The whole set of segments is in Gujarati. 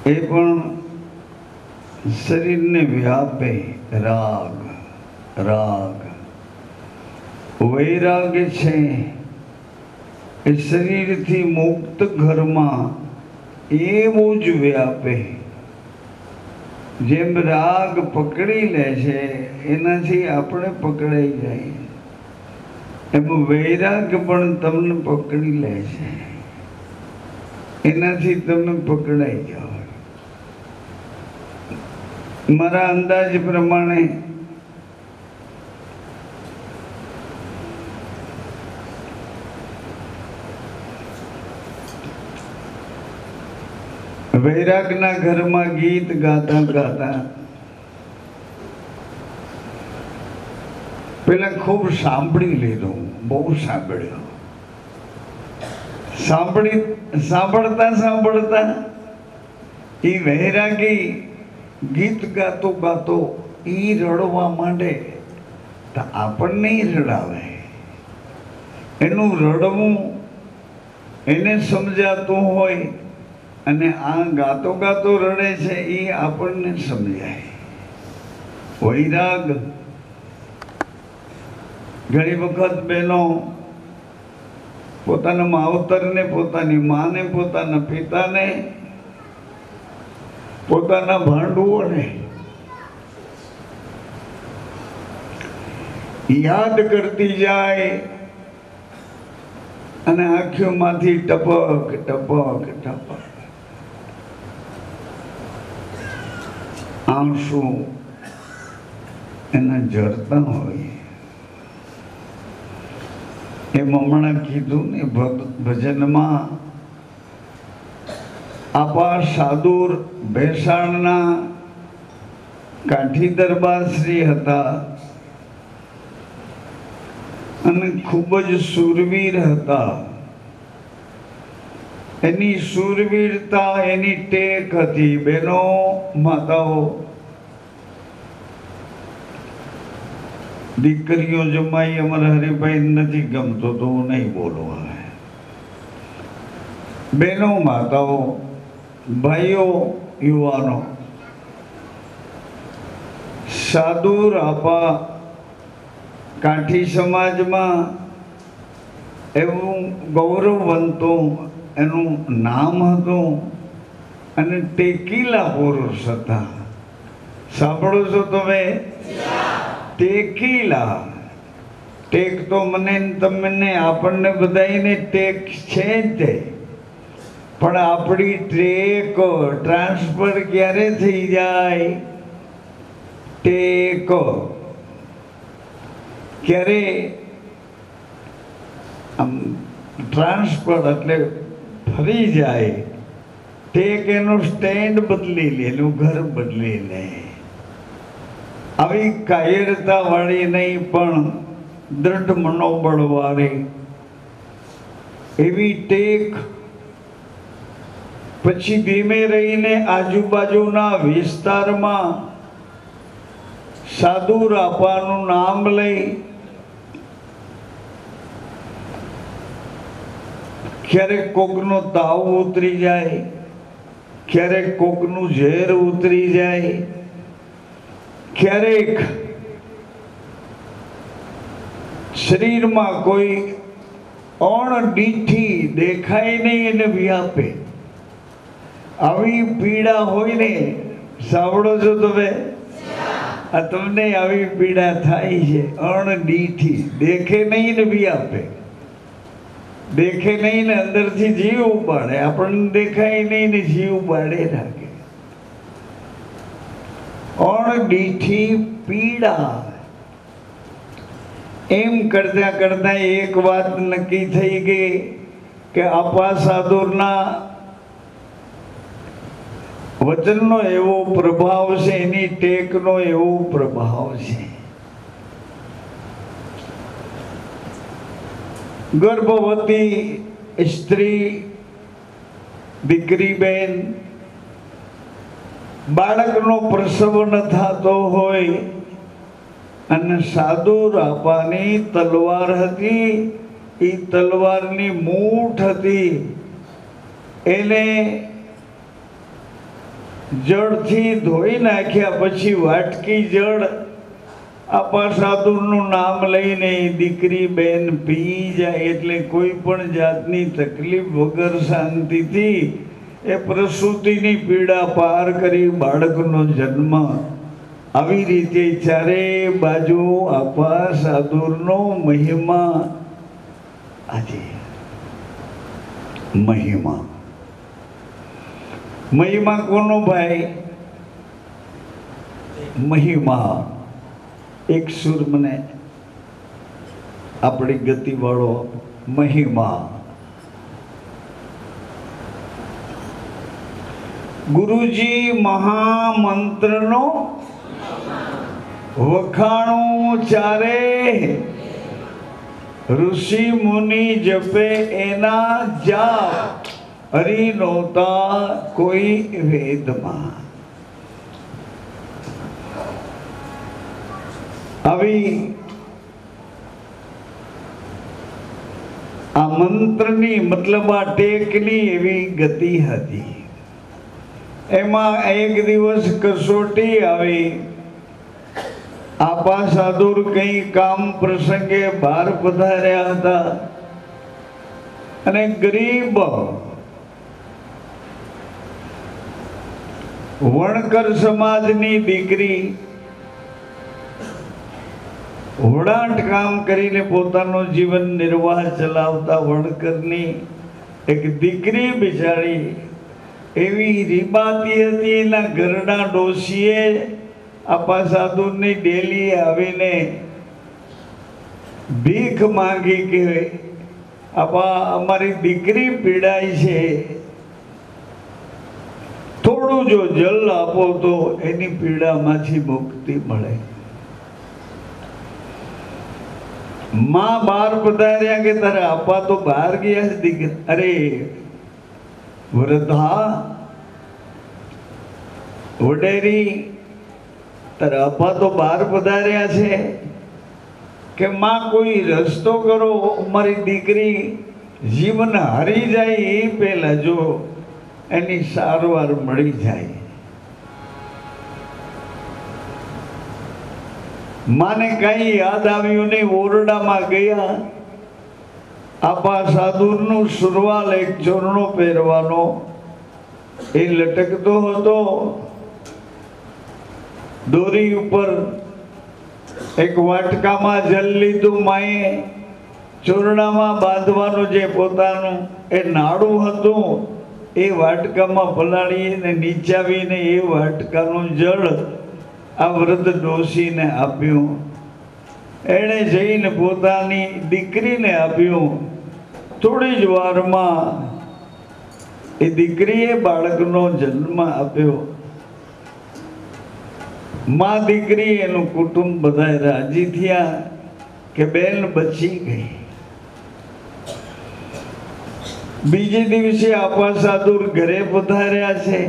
એ પણ શરીરને વ્યાપે રાગ રાગ વૈરાગ્ય છે એ શરીરથી મુક્ત ઘરમાં એવું જ વ્યાપે જેમ રાગ પકડી લે છે એનાથી આપણે પકડાઈ જાય એમ વૈરાગ્ય પણ તમને પકડી લે છે એનાથી તમે પકડાઈ જાઓ મારા અંદાજ પ્રમાણે વૈરાગના ઘરમાં ગીત ગાતા ગાતા પેલા ખૂબ સાંભળી લીધું બહુ સાંભળ્યું સાંભળતા સાંભળતા એ વૈરાગી ગીત ગાતો ગાતો એ રડવા માંડે તો આપણને રડાવે એનું રડવું એને સમજાતું હોય અને આ ગાતો ગાતો રડે છે એ આપણને સમજાય વૈરાગ ઘણી વખત બહેનો પોતાના માવતરને પોતાની માને પોતાના પિતાને પોતાના ભાંડુઓને યાદ કરતી જાય અને આંખોમાંથી ટપક ટપક ટપક આંસુ એના જરતા હોય એમ હમણાં કીધું ને ભજનમાં આપા સાદુર ભેસાણના કાઠી દરબાર શ્રી હતા અને ખૂબ જ શૂરવીર હતા એની શૂરવીરતા એની ટેક હતી બહેનો માતાઓ દીકરીઓ જમાઈ અમારા હરિભાઈ નથી ગમતો તો હું નહીં બોલું હવે બહેનો માતાઓ ભાઈઓ યુવાનો સાદુર આપા કાઠી સમાજમાં એવું ગૌરવવંતું એનું નામ હતું અને ટેકીલા પુરુષ હતા સાંભળો છો તમે ટેકીલા ટેક તો મને તમને આપણને બધાને ટેક છે જ તે પણ આપણી ટ્રેક ટ્રાન્સફર ક્યારે થઈ જાય ટેક ક્યારે આમ ટ્રાન્સફર એટલે ફરી જાય ટેક એનું સ્ટેન્ડ બદલી લે એનું ઘર બદલી લે આવી કાયરતા વાળી નહીં પણ દ્રઢ મનોબળ વાળી એવી ટેક પછી ધીમે રહીને આજુબાજુના વિસ્તારમાં સાદુર આપાનું નામ લઈ ક્યારેક કોકનો તાવ ઉતરી જાય ક્યારેક કોકનું ઝેર ઉતરી જાય ક્યારેક શરીરમાં કોઈ અણડીઠી દેખાય નહીં એને વ્યાપે આવી પીડા હોય ને સાંભળો છો તમે આ તમને આવી પીડા થાય છે અણડીઠી દેખે નહીં ને વ્યાપે દેખે નહીં ને અંદરથી જીવ ઉપાડે આપણને દેખાય નહીં ને જીવ ઉપાડે રાખે અણડીઠી પીડા એમ કરતા કરતા એક વાત નક્કી થઈ ગઈ કે આપા સાદુરના વચનનો એવો પ્રભાવ છે એની ટેકનો એવો પ્રભાવ છે ગર્ભવતી સ્ત્રી દીકરી બેન બાળકનો પ્રસવ ન થતો હોય અને સાદુર આપાની તલવાર હતી એ તલવારની મૂઠ હતી એને જળથી ધોઈ નાખ્યા પછી વાટકી જળ આપા સાધુનું નામ લઈને દીકરી બેન પી જાય, એટલે કોઈ પણ જાતની તકલીફ વગર શાંતિથી એ પ્રસૂતિની પીડા પાર કરી બાળકનો જન્મ. આવી રીતે ચારે બાજુ આપા સાધુનો મહિમા. આજે મહિમા મહિમા કોનો ભાઈ? મહિમા એક સુર મને આપણી ગતિવાળો મહિમા. ગુરુજી મહામંત્રનો વખાણું ચારે, ઋષિ મુનિ જપે એના જાપ, હરિ નોતા કોઈ વેદમાં. આવી આ મંત્રની મતલબ આ ટેકની એવી ગતિ હતી. એમાં એક દિવસ કસોટી આવી. આપા સાધુ કઈ કામ પ્રસંગે બહાર પધાર્યા હતા અને ગરીબ વણકર સમાજની દીકરી વણાટ કામ કરીને પોતાનો જીવન નિર્વાહ ચલાવતા વણકરની એક દીકરી બિચારી એવી રીબાતી હતી. એના ઘરના ડોશીએ આપા સાધુની ડેલી આવીને ભીખ માંગી કે આપા અમારી દીકરી પીડાય છે, થોડું જો જલ આપો તો એની પીડામાંથી મુક્તિ મળે. માં બહાર પધાર્યા કે તારે આપા તો બહાર ગયા છે દીકરી. અરે વૃદ્ધા વડેરી, તારા આપા તો બહાર પધાર્યા છે કે માં કોઈ રસ્તો કરો, મારી દીકરી જીવન હારી જાય એ પહેલા જો એની સારવાર મળી જાય. માને કઈ યાદ આવ્યું નહીં. ઓરડામાં ગયા. આપા સાધુનું સુરવાલ એક ચોરણો પહેરવાનો એ લટકતો હતો. દોરી ઉપર એક વાટકામાં જલ લીધું. માએ ચોરણામાં બાંધવાનું જે પોતાનું એ નાડું હતું એ વાટકામાં પલાળીને નીચાવીને એ વાટકાનું જળ આ વૃદ્ધ ડોશીને આપ્યું. એણે જઈને પોતાની દીકરીને આપ્યું. થોડી જ વારમાં એ દીકરીએ બાળકનો જન્મ આપ્યો. માં દીકરી એનું કુટુંબ બધા રાજી થયા કે બેન બચી ગઈ. બીજે દિવસે આપા સાધુ ઘરે પધાર્યા છે.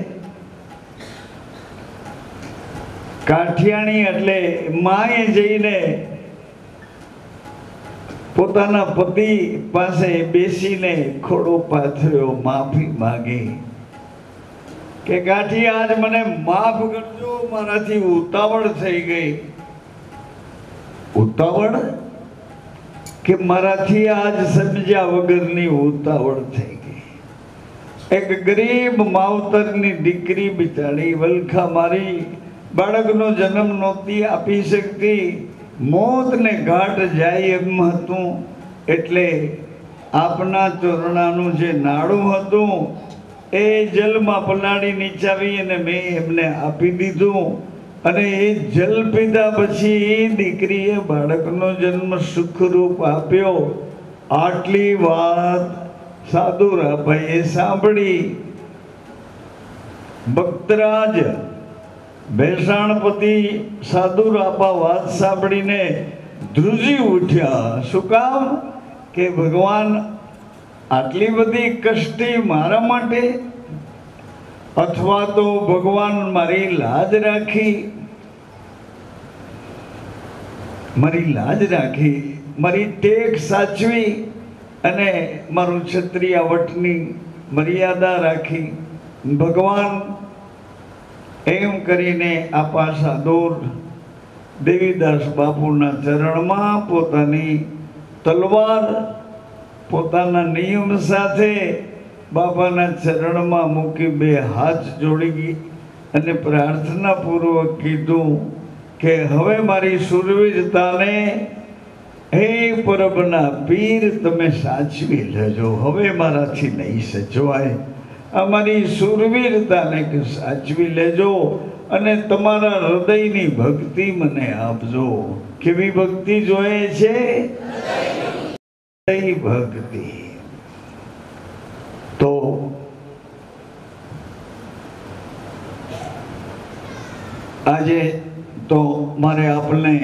કાઠિયાણી એટલે માએ જઈને પોતાના પતિ પાસે બેસીને ખોડો પાથર્યો, માફી માંગી કે કાઠી આજ મને માફ કરજો, મારાથી ઉતાવળ થઈ ગઈ. ઉતાવળ કે મારાથી આજ સમજ્યા વગરની ઉતાવળ થઈ ગઈ. એક ગરીબ માવતરની દીકરી બિચારી વલખા મારી બાળકનો જન્મ નહોતી આપી શકતી. મોતને ઘાટ જાય એમ હતું. એટલે આપના ચોરણાનું જે નાડું હતું એ જલમાં પલાળી નીચાવી અને મેં એમને આપી દીધું. અને એ જલ પીધા પછી એ દીકરીએ બાળકનો જન્મ સુખરૂપ આપ્યો. આટલી વાત સાધુ રાભાઈએ સાંભળી. ભક્તરાજ ભેસાણપતિ સાધુ રાપા વાત સાંભળીને ધ્રુજી ઉઠ્યા. શું કામ? કે ભગવાન આટલી બધી કષ્ટી મારા માટે, અથવા તો ભગવાન મારી લાજ રાખી, મારી ટેક સાચવી અને મારું ક્ષત્રિય વટની મર્યાદા રાખી. ભગવાન એમ કરીને આ પાસા દૂર દેવીદાસ બાપુના ચરણમાં પોતાની તલવાર પોતાના નિયમ સાથે બાપાના ચરણમાં મૂકી બે હાથ જોડી ગઈ અને પ્રાર્થના પૂર્વક કીધું કે હવે મારી શૂરવીરતાને હે પરબના પીર તમે સાચવી લેજો, હવે મારાથી નહીં સચવાય, અમારી શૂરવીરતાને કે સાચવી લેજો અને તમારા હૃદયની ભક્તિ મને આપજો. કેવી ભક્તિ જોઈએ છે? હૃદય ભક્તિ. તો આજે તો મારે આપને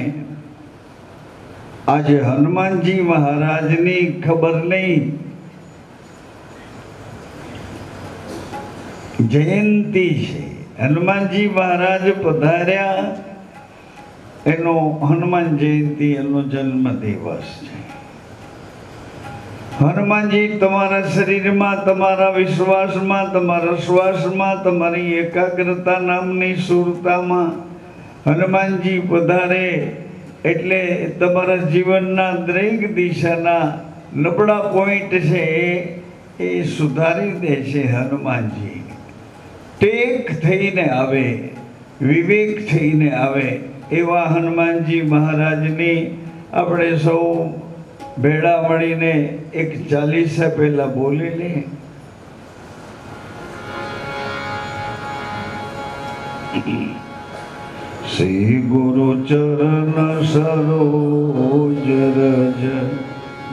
આજે હનુમાનજી મહારાજની ખબર નહીં, જયંતી છે. હનુમાનજી મહારાજ પધાર્યા એનો હનુમાન જયંતી એનો જન્મ દિવસ છે. હનુમાનજી તમારા શરીરમાં, તમારા વિશ્વાસમાં, તમારા શ્વાસમાં, તમારી એકાગ્રતા નામની સુરતામાં હનુમાનજી પધારે એટલે તમારા જીવનના દરેક દિશાના નબળા પોઈન્ટ છે એ સુધારી દે છે હનુમાનજી. ટેક થઈને આવે, વિવેક થઈને આવે એવા હનુમાનજી મહારાજની આપણે સૌ ભેળા મળીને એક ચાલીસા પહેલા બોલી લે. શ્રી ગુરુ ચરણ સરોજ રજ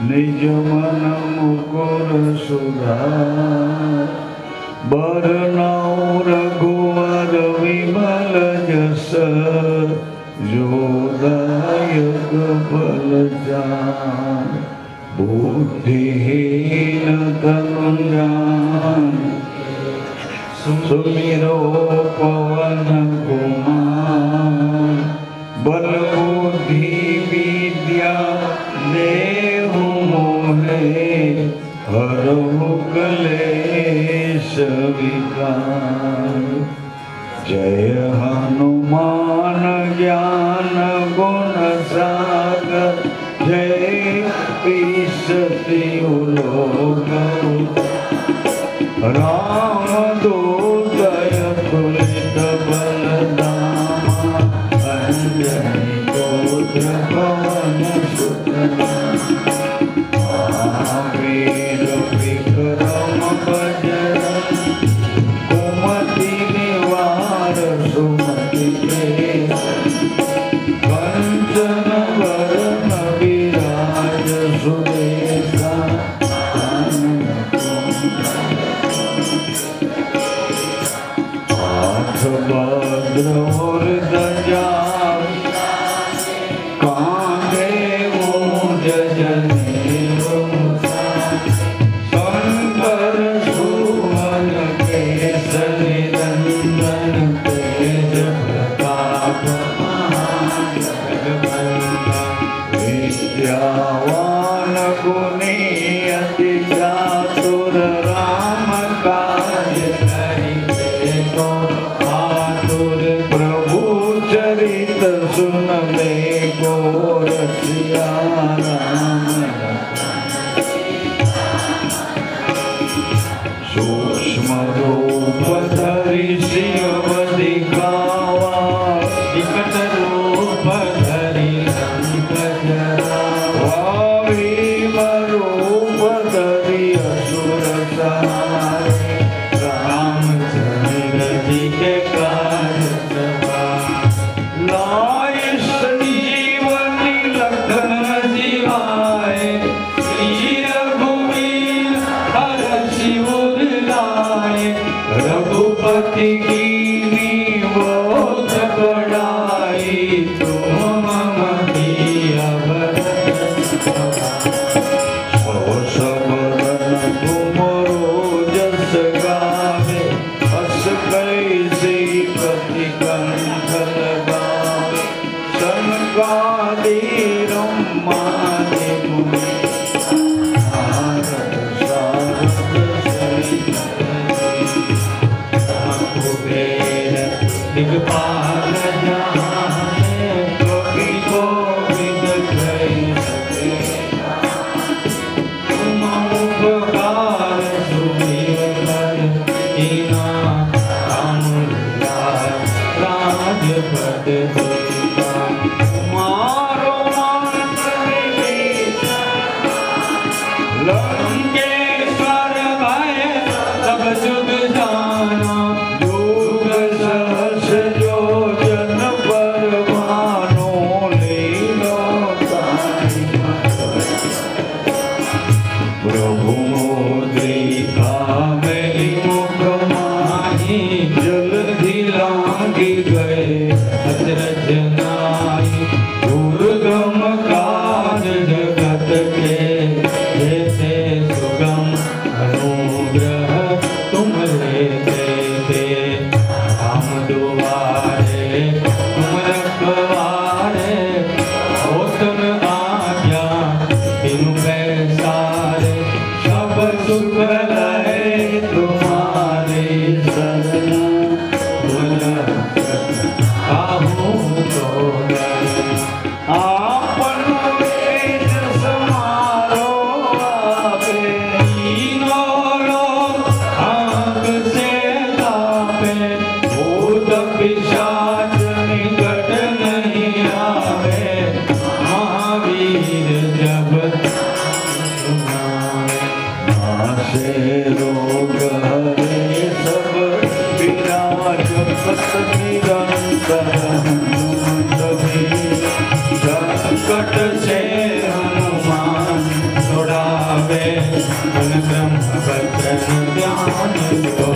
નિજ મન મુકુર સુધાર બરનૌ રઘુવર વિમલ જસ જોદાયક ફલ જાન बुद्धिहीन तनु जान सुमिरो पवन कुमार बल बुद्धि विद्या देहु मोहे हरहु क्लेश विकार जय हनुमान ज्ञान गुण सागर जय ईशति उलोक राम दूतय तुलित बलधामा अंजनी पुत्र पवन सुत महावीर विक्रम बजरंग कुमति निवार सुमति के कंचन वरण विराज सुरेशा हाथ भद्र और ध्वजा कांधे मूंज जनेऊ शंकर सुवन केसरी नंदन तेज प्रताप विद्यावान गुणी अति चातुर राम काज करिते को आतुर प्रभु चरित सुनबे को रसिया राम सूक्ष्म रूप धरि शिव दिखावा विकट रूप धरि लंक जरावा भीम रूप धरि असुर संहारे रामचंद्र जी के काज सवारे लाए संजीवनी लखन जियाए श्री रघुवीर हरषि उर लाए रघुपति कीन्ही बहुत बड़ाई तुम मम किया भरत सो सबरन तुमरो जस गावे हस कैसे पति कंठ लगावे सनकादि ब्रह्मादि मुनि नारद सारद सहित दिग्पाल जाने कवि गोविंद जय तुम उपकार सुबीर कीना राम राजपद मारो लंकेश्वर भय सब जुग जाना जुग सहस जो जन पर भानो लीलो प्रभु मोद्रिका मेरी मुख माही जल्दी लागी गए अचरज नाई दुर्गम काज जगत के जैसे सुगम अनुग्रह तुम लेते थे हम दुआरे तुम रखवारे होतन आज्ञा बिनु बैसारे सब सुख लहे तुम्हारे शरण आहूँ तो आपन वेद समारो आपे तीनों लोग आँख से तापे भूत पिशाच निकट नहीं आवे महावीर जब सुनावे नासे रोग हरे सब विनाश पत निरंतर संकट से हनुमान छुड़ावे मन ब्रह्म वचन ध्यान को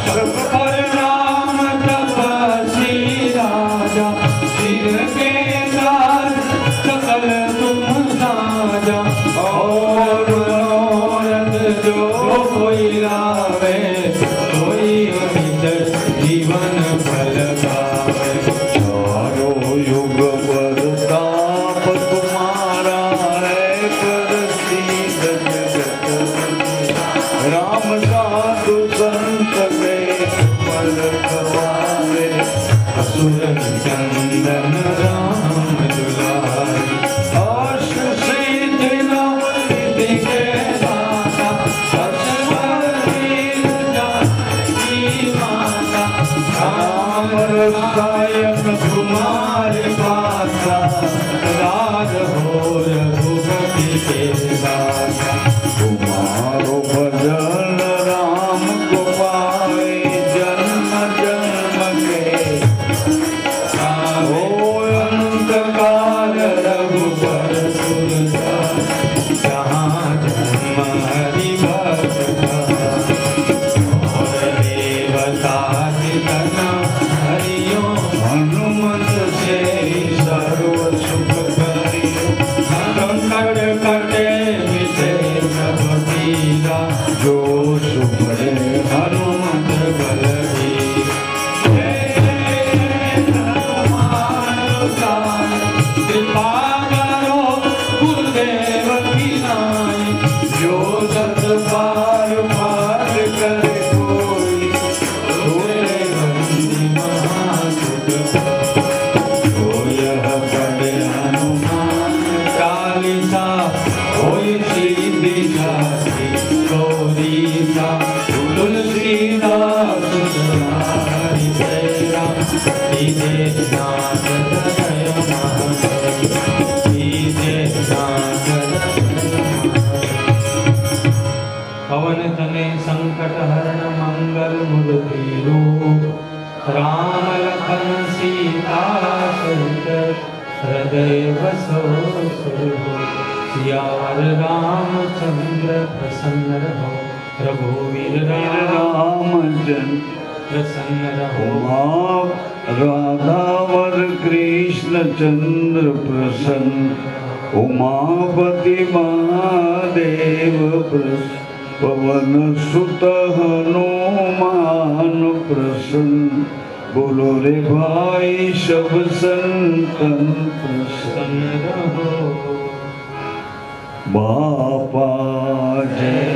सब पर राम तपस्वी राजा सिर के साथ सकल तुम साजा और मनोरथ जो कोई लावे कोई अमित जीवन फल पावे चारों युग प्रताप तुम्हारा है करसीद जगत राम साधु संत के पल गवावे असुर चंदन राम दुलारी आश सिद्धि नवनिधि के दाता असवर वीर जानकी माता राम रसायन तुम्हारे पासा राज हो रघुपति के दाता तुम्हारो भजन राम को पाए जन्म जन्म के हो अनंत काल रघुबर सुर जहाँ जन्म हरि भक्त और देवता चितना हरियो हनुमत से सर्व सुख करियो संकट कटे मिटे सब पीरा जो सुभरे हनुमत बलवीर कृपा करो गुरुदेव की नाई जो सत पार पार करे कोई सोए बंदी महासुख जो यह पढ़े हनुमान चालीसा होई सीधी जाति गौरीसा तुलसीदास तुम्हारी तेरा दीजे नाथ हृदय महादेव दीजे नाथ पवन तने संकट हरण मंगल मूर्ति रूप राम लखन सीता सहित हृदय बसो सुरभूप सियावर रामचंद्र प्रसन्न रहो रघुवीर रामचंद्र प्रसन्न रहो राधावर कृष्ण चंद्र प्रसन्न उमापति महादेव प्रसन्न पवन सुत हनुमान प्रसन्न बोलो रे भाई सब संतन प्रसन्न रहो बापा जय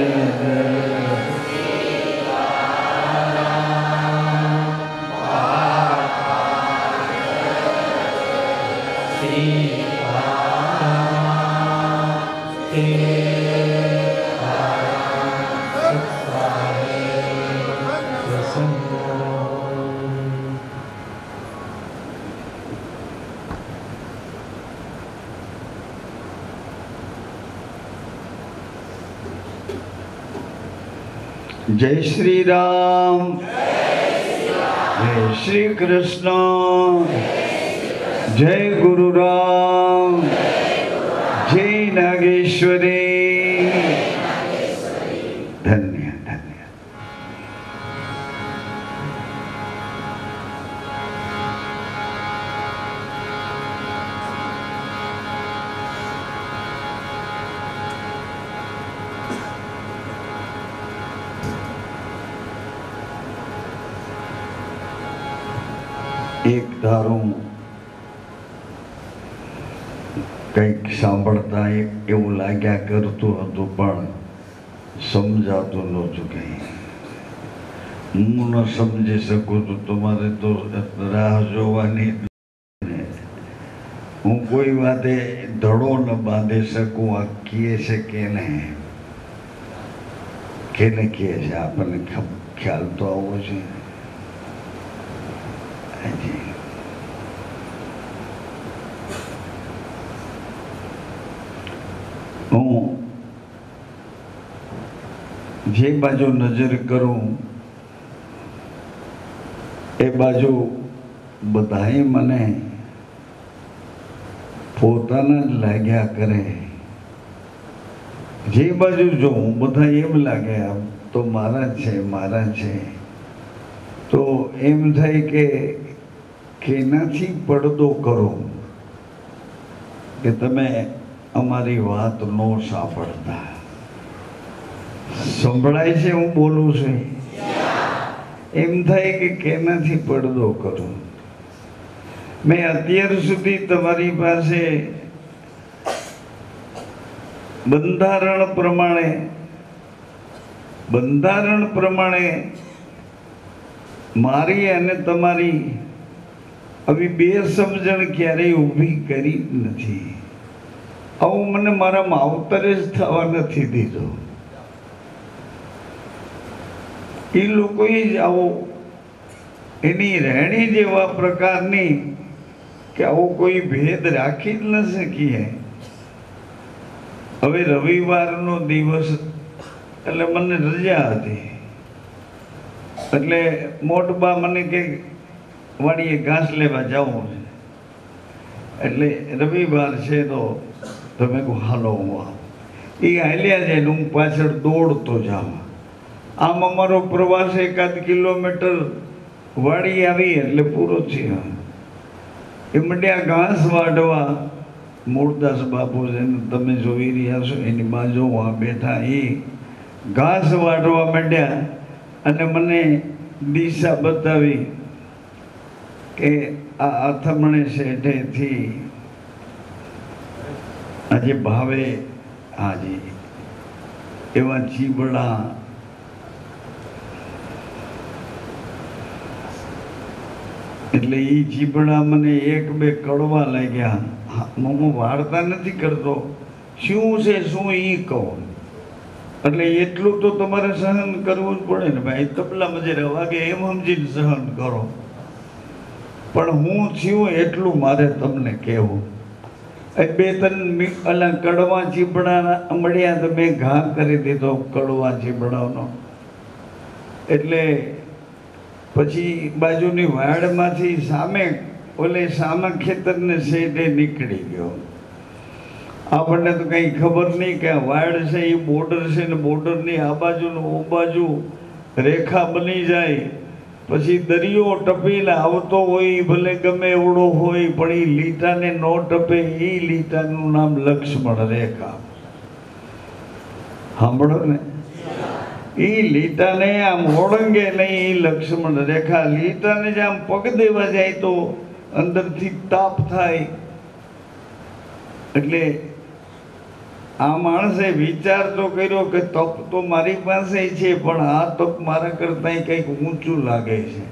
જય શ્રી રામ, જય શ્રી કૃષ્ણ, જય ગુરુ રામ, જય નાગેશ્વરી. ધન્ય ધન્ય. એક ધારું કંઈક સાંભળતા એવું લાગ્યા કરતું હતું, પણ સમજાતું નહોતું કંઈ. હું ન સમજી શકું તો તમારે તો રાહ જોવાની. હું કોઈ વાતે ધડો ન બાંધી શકું. આ કહે છે કે નહીં, કેને કહે છે આપણને ખ્યાલ તો આવવો છે. હું જે બાજુ નજર કરું એ બાજુ બધાએ મને પોતાના જ લાગ્યા કરે. જે બાજુ જોઉં બધા એમ લાગે આમ તો મારા છે, મારા છે. તો એમ થાય કે કેનાથી પડદો કરો કે તમે અમારી વાત ન સાંભળતા. સંભળાય છે હું બોલું છું? એમ થાય કે કેનાથી પડદો કરું. મેં અત્યાર સુધી તમારી પાસે બંધારણ પ્રમાણે મારી અને તમારી આવી બે સમજણ ક્યારેય ઊભી કરી નથી. આવું મને મારા માવતરે જ થવા નથી દીધો. એ લોકોએ જ આવો એની રહેણી જેવા પ્રકારની કે આવો કોઈ ભેદ રાખી જ ન શકીએ. હવે રવિવારનો દિવસ એટલે મને રજા હતી, એટલે મોટબા મને કે વાડીએ ઘાસ લેવા જવું છે, એટલે રવિવાર છે તો તમે કહો હાલો હું આવું. એ હાલ્યા જાય ને હું પાછળ દોડતો જાઉં. આમ અમારો પ્રવાસ 1 કિલોમીટર વાડી આવી એટલે પૂરો થયો. એ મંડ્યા ઘાસ વાઢવા. મૂળદાસ બાપુ જેને તમે જોઈ રહ્યા છો એની બાજુમાં બેઠા, એ ઘાસ વાઢવા માંડ્યા અને મને દિશા બતાવી કે આ આથમણે શેઠેથી આજે ભાવે હાજી એવા ચીબડા એટલે એ ચીબડા મને 1-2 કડવા લાગ્યા. હું વાર્તા નથી કરતો, શું છે શું એ કહું. એટલે એટલું તો તમારે સહન કરવું જ પડે ને ભાઈ. તબલામાં જે વાગે એમ સમજીને સહન કરો. પણ હું થયું એટલું મારે તમને કહેવું. 2-3 અલા કડવા ચીબડા મળ્યા તો મેં ઘા કરી દીધો કડવા ચીબડાનો. એટલે પછી બાજુની વાડમાંથી સામા ખેતરને શેઢે નીકળી ગયો. આપણને તો કંઈ ખબર નહીં કે આ વાડ છે એ બોર્ડર છે ને બોર્ડરની આ બાજુ ને ઓ બાજુ રેખા બની જાય. પછી દરિયો ટપીને આવતો હોય, ભલે ગમે એવડો હોય, પણ એ લીટાને ન ટપે. એ લીટાનું નામ લક્ષ્મણ રેખા. સાંભળો ને, એ લીટાને આમ ઓળંગે નહીં, એ લક્ષ્મણ રેખા. લીટાને જ આમ પગ દેવા જાય તો અંદરથી તાપ થાય. એટલે આ માણસે વિચાર તો કર્યો કે તપ તો મારી પાસે છે, પણ આ તપ મારા કરતાં કંઈક ઊંચું લાગે છે.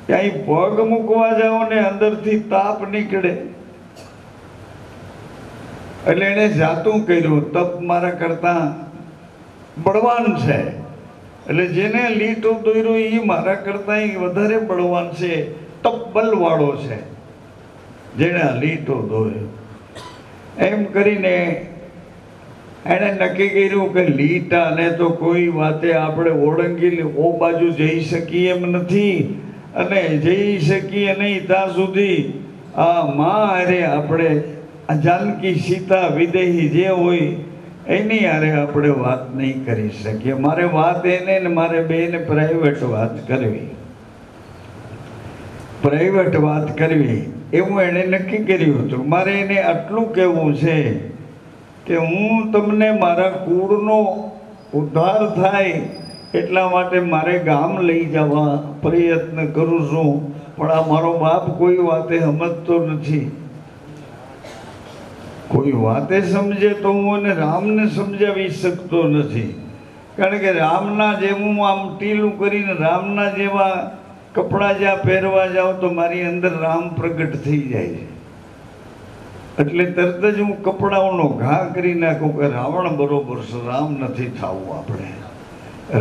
ક્યાંય પગ મૂકવા જાઓ ને અંદરથી તાપ નીકળે. એટલે એને જાતું કર્યું, તપ મારા કરતાં બળવાન છે. એટલે જેને લીટો દોર્યો એ મારા કરતાં વધારે બળવાન છે, તપ બલવાળો છે જેને લીટો દોર્યો. એમ કરીને એણે નક્કી કર્યું કે લીટાને તો કોઈ વાતે આપણે ઓળંગી ઓ બાજુ જઈ શકીએ એમ નથી, અને જઈ શકીએ નહીં ત્યાં સુધી આ માં હારે આપણે આ જાનકી સીતા વિદેહી જે હોય એની હારે આપણે વાત નહીં કરી શકીએ. મારે વાત એને ને મારે બેને પ્રાઇવેટ વાત કરવી, પ્રાઇવેટ વાત કરવી એવું એણે નક્કી કર્યું હતું. મારે એને આટલું કહેવું છે કે હું તમને મારા કુળનો ઉદ્ધાર થાય એટલા માટે મારે ગામ લઈ જવા પ્રયત્ન કરું છું, પણ આ મારો બાપ કોઈ વાતે સમજતો નથી. કોઈ વાતે સમજે તો હું એને રામને સમજાવી શકતો નથી, કારણ કે રામના જેવું આમ ટીલું કરીને રામના જેવા કપડાં જ્યાં પહેરવા જાઉં તો મારી અંદર રામ પ્રગટ થઈ જાય છે. એટલે તરત જ હું કપડાઓનો ઘા કરી નાખું કે રાવણ બરોબર છે, રામ નથી થવું આપણે.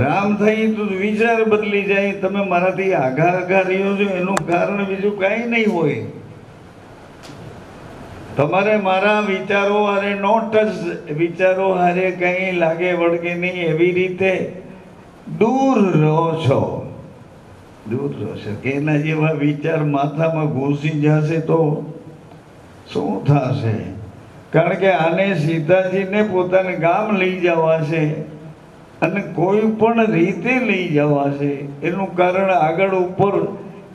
રામ થઈ તો વિચાર બદલી જાય. તમે મારાથી આઘા આઘા રહ્યો છો એનું કારણ બીજું કાંઈ નહીં હોય. તમારે મારા વિચારો હારે નોટ જ વિચારો હારે કંઈ લાગે વળગે નહીં એવી રીતે દૂર રહો છો, દૂર રહો છો. કે એના જેવા વિચાર માથામાં ઘૂસી જશે તો શું થશે? કારણ કે આને સીતાજીને પોતાને ગામ લઈ જવા છે અને કોઈ પણ રીતે લઈ જવા છે. એનું કારણ આગળ ઉપર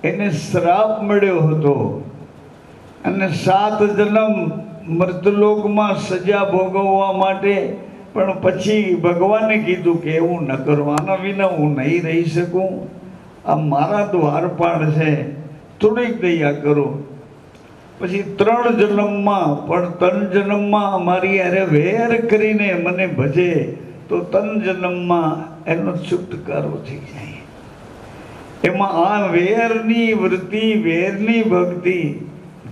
એને શ્રાપ મળ્યો હતો અને 7 જન્મ મૃતલોકમાં સજા ભોગવવા માટે, પણ પછી ભગવાને કીધું કે એવું ન કરવાના વિના હું નહીં રહી શકું. આ મારા દ્વારપાળ છે, થોડીક દયા કરો. પછી 3 જન્મમાં પણ 3 જન્મમાં મારી અરે વેર કરીને મને ભજે તો 3 જન્મમાં એનો છુટકારો થઈ જાય. એમાં આ વેરની વૃત્તિ, વેરની ભક્તિ.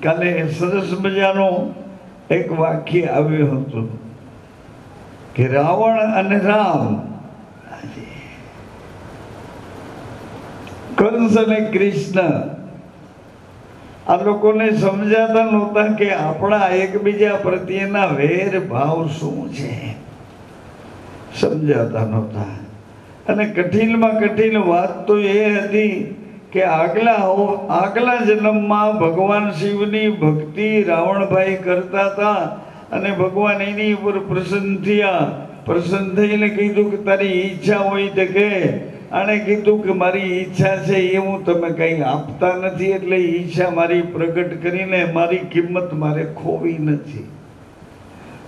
કાલે સરસ મજાનો એક વાક્ય આવ્યું હતું કે રાવણ અને રામ, કંસ અને કૃષ્ણ, આ લોકોને સમજાતા નહોતા કે આપણા એકબીજા પ્રત્યેના વેર ભાવ શું છે, સમજાતા નહોતા. અને કઠિનમાં કઠિન વાત તો એ હતી કે આગલા જન્મમાં ભગવાન શિવની ભક્તિ રાવણભાઈ કરતા હતા અને ભગવાન એની ઉપર પ્રસન્ન થયા. પ્રસન્ન થઈને કીધું કે તારી ઈચ્છા હોય તો કે. આણે કીધું કે મારી ઈચ્છા છે એ હું તમે કંઈ આપતા નથી, એટલે ઈચ્છા મારી પ્રગટ કરીને મારી કિંમત મારે ખોવી નથી.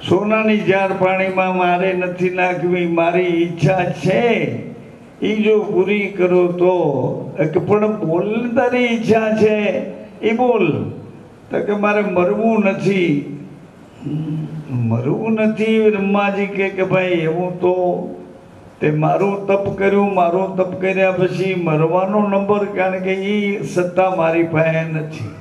સોનાની જાર પાણીમાં મારે નથી નાખવી, મારી ઈચ્છા છે એ જો પૂરી કરો તો. પણ બોલ, તારી ઈચ્છા છે એ બોલ. તો કે મારે મરવું નથી. મરવું નથી? બ્રહ્માજી કે ભાઈ એવું તો તે મારું તપ કર્યું, મારું તપ કર્યા પછી મરવાનો નંબર, કારણ કે એ સત્તા મારી પાસે નથી.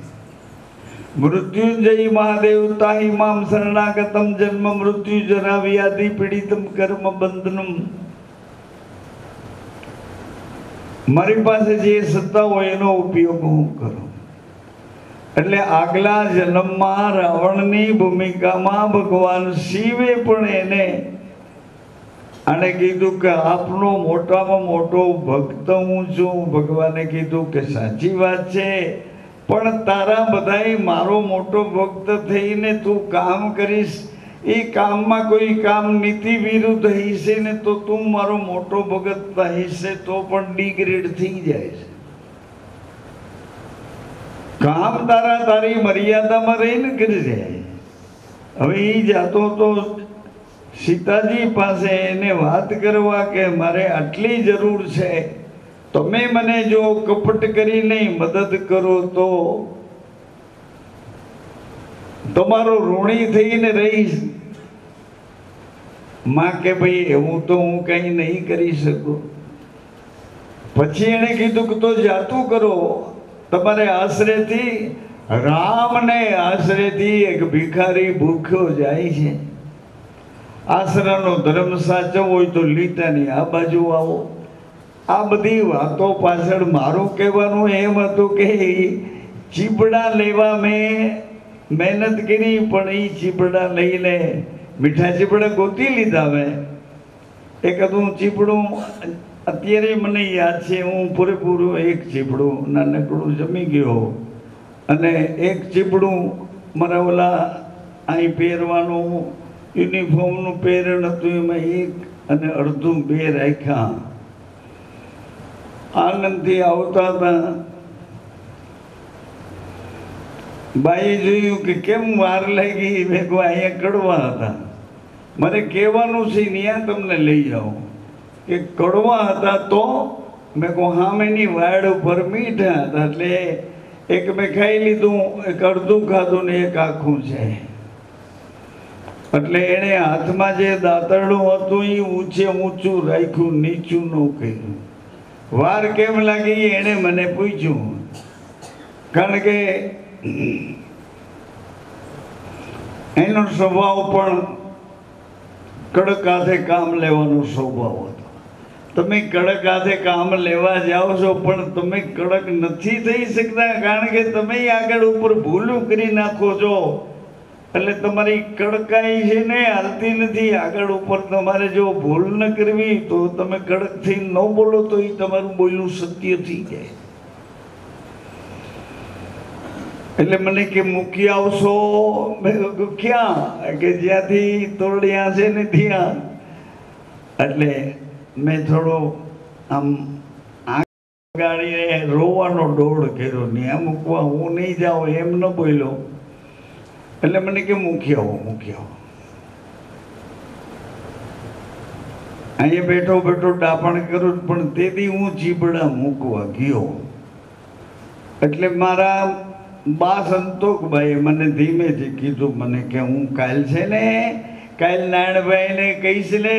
મૃત્યુંજય મહાદેવ તાહી મામ શરણાગતમ જન્મ મૃત્યુ જરા વ્યાધિ પીડિતમ કર્મ બંધનમ. મારી પાસે જે સત્તા હોય એનો ઉપયોગ હું કરું. એટલે આગલા જન્મમાં રાવણની ભૂમિકામાં ભગવાન શિવે પણ એને આને કીધું કે આપનો મોટામાં મોટો ભક્ત હું છું. ભગવાને કીધું કે સાચી વાત છે, પણ તારા બધાય મારો મોટો ભક્ત થઈને તું કામ કરીશ, એ કામમાં કોઈ કામ નીતિ વિરુદ્ધ હશે ને તો તું મારો મોટો ભગત હશે તો પણ ડિગ્રેડ થઈ જાય છે. કામ તારી મર્યાદામાં રહીને કરી જાય. હવે એ જાતો તો સીતાજી પાસે એને વાત કરવા કે મારે આટલી જરૂર છે, તમે મને જો કપટ કરીને મદદ કરો તો તમારો ઋણી થઈને રહીશ. માં કે ભાઈ એવું તો હું કંઈ નહીં કરી શકું. પછી એણે કીધું કે તો જાતું કરો. તમારે આશરેથી રામને આશરેથી એક ભિખારી ભૂખ્યો જાય છે. આશરાનો ધર્મ સાચો હોય તો લીટાની આ બાજુ આવો. આ બધી વાતો પાછળ મારું કહેવાનું એમ હતું કે ચીબડા લેવા મેં મહેનત કરી, પણ એ ચીબડા લઈને મીઠા ચીપડા ગોતી લીધા મેં. એકાદું ચીપડું અત્યારે મને યાદ છે, હું પૂરેપૂરું એક ચીપડું નાનકડું જમી ગયો અને એક ચીપડું મારા ઓલા અહીં પહેરવાનું યુનિફોર્મનું પહેરણ હતું એમાં એક અને અડધું બે રાખ્યા. આનંદથી આવતા હતા. બાઈએ જોયું કે કેમ વાર લાગી. મેં કહું અહીંયા કડવા હતા. મારે કહેવાનું છે ત્યાં તમને લઈ જાઓ કે કડવા હતા તો. મેં કહું સામેની વાડ ઉપર મીઠા હતા એટલે એક મેં ખાઈ લીધું, એક અડધું ખાધું ને એક આખું છે. એટલે એણે હાથમાં જે દાંતરડું હતું એ ઊંચું રાખ્યું, નીચું ન કર્યું. વાર કેમ લાગી એણે મને પૂછ્યું, કારણ કે એનો સ્વભાવ પણ કડક હાથે કામ લેવાનો સ્વભાવ હતો. તમે કડક હાથે કામ લેવા જાઓ છો પણ તમે કડક નથી થઈ શકતા, કારણ કે તમે આગળ ઉપર ભૂલું કરી નાખો છો. એટલે તમારી કડકાઈ છે ને હાલતી નથી. આગળ ઉપર તમારે જો ભૂલ ન કરવી તો તમે કડક થઈ ન બોલો તો એ તમારું બોલવું સત્ય થઈ જાય. એટલે મને કે મૂકી આવશો? મેં કહ્યું ક્યાં? કે જ્યાંથી તોડ્યા છે ને ત્યાં. એટલે મેં થોડો આમ આંખ ગાળીને રોવાનો દોડ કર્યો. ત્યાં મૂકવા હું નહીં જાઉં એમ ન બોલ્યો. એટલે મને કે મૂકી આવો, મૂકી આવો. અહીંયા બેઠો બેઠો ડાપણ કરું પણ તેથી હું ચીબડા મૂકવા ગયો. એટલે મારા બા સંતોષભાઈએ મને ધીમેથી કીધું મને કે હું કાલ છે ને કાલ નારાયણભાઈને કહીશ ને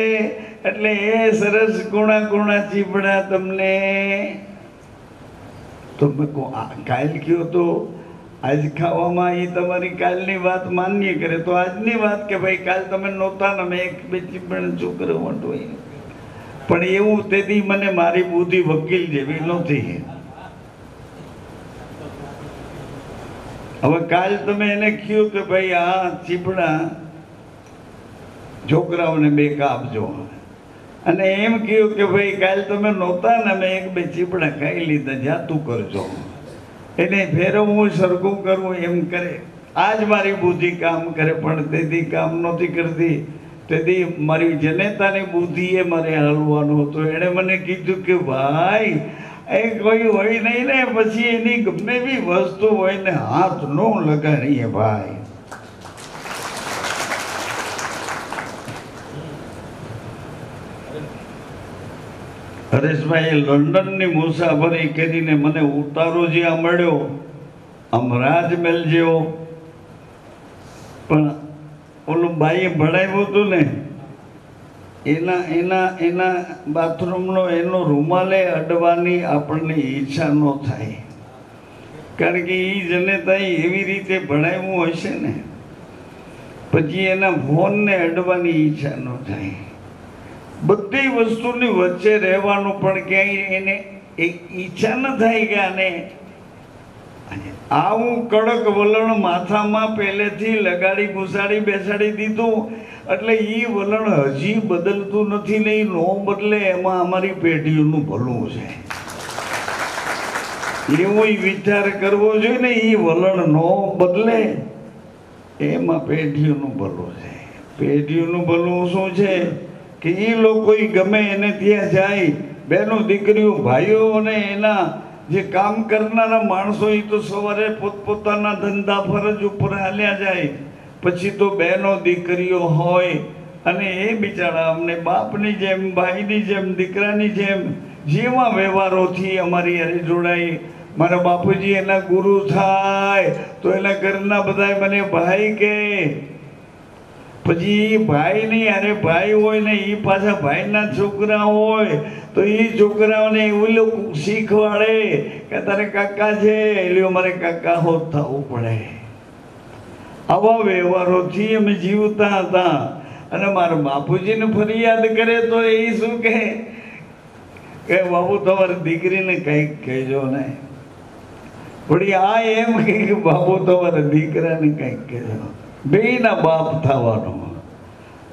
એટલે એ સરસ કુણા કુણા ચીબડા તમને. તો મેં કહું કાલ કયો તો આજ ખાવામાં એ તમારી કાલની વાત માન્ય કરે તો આજની વાત કે ભાઈ કાલ તમે નહોતા ને મેં એક બે ચીબડા છોકરો વાંટો. પણ એવું તેથી મને મારી બુદ્ધિ વકીલ જેવી નહોતી. હવે કાલ તમે એને કહ્યું કે ભાઈ આ ચીપડા છોકરાઓને બે કાપજો, અને એમ કહ્યું કે ભાઈ કાલ તમે નહોતા ને મેં એક બે ચીપડા ખાઈ લીધા, જાતું કરજો. એને ફેરવવું સરખું કરવું એમ કરે. આજ મારી બુદ્ધિ કામ કરે પણ તેથી કામ નહોતી કરતી. તેથી મારી જનેતાની બુદ્ધિએ મારે હાલવાનું હતું. એણે મને કીધું કે ભાઈ એ કોઈ હોય નહીં ને પછી એની ગમે એવી વસ્તુ હોય ને હાથ ન લગાડીએ ભાઈ. હરેશભાઈ લંડનની મુસાફરી કરીને મને ઉતારો જ્યાં મળ્યો આમ રાજમહેલ જેવો, પણ ઓલું બાઈએ ભણાવ્યું હતું ને એના બાથરૂમનો એનો રૂમાલે અડવાની આપણને ઈચ્છા ન થાય, કારણ કે એ જનેતાએ એવી રીતે ભણાવ્યું હશે ને પછી એના ફોનને અડવાની ઈચ્છા ન થાય. બધી વસ્તુની વચ્ચે રહેવાનું પણ ક્યાંય એને ઈચ્છા ન થાય કે આને આવું કડક વલણ માથામાં પહેલેથી લગાડી ઘુસાડી બેસાડી દીધું. એટલે એ વલણ હજી બદલતું નથી ને એ નો બદલે એમાં અમારી પેઢીઓનું ભલું છે. એવો વિચાર કરવો જોઈએ ને એ વલણ નો બદલે એમાં પેઢીઓનું ભલું છે. પેઢીઓનું ભલું શું છે કે એ લોકો ગમે એને ત્યાં જાય, બહેનો દીકરીઓ ભાઈઓ અને એના જે કામ કરનારા માણસો એ તો સવારે પોતપોતાના ધંધા ફરજ ઉપર હાલ્યા જાય. પછી તો બહેનો દીકરીઓ હોય અને એ બિચારા અમને બાપની જેમ ભાઈની જેમ દીકરાની જેમ જેવા વ્યવહારોથી અમારી હારે જોડાય. મારા બાપુજી એના ગુરુ થાય તો એના ઘરના બધા મને ભાઈ કહે. પછી ભાઈ નહીં અરે ભાઈ હોય ને એ પાછા ભાઈના છોકરા હોય તો એ છોકરાઓને એવું લોકો શીખવાડે કે તારે કાકા છે એટલે અમારે કાકા હોત થવું પડે. આવા વ્યવહારોથી અમે જીવતા હતા. અને મારા બાપુજીને ફરિયાદ કરે તો એ શું કહે કે બાબુ તમારી દીકરીને કંઈક કહેજો ને. વળી આ એમ કે બાબુ તમારા દીકરાને કંઈક કહેજો. બેયના બાપ થવાનો.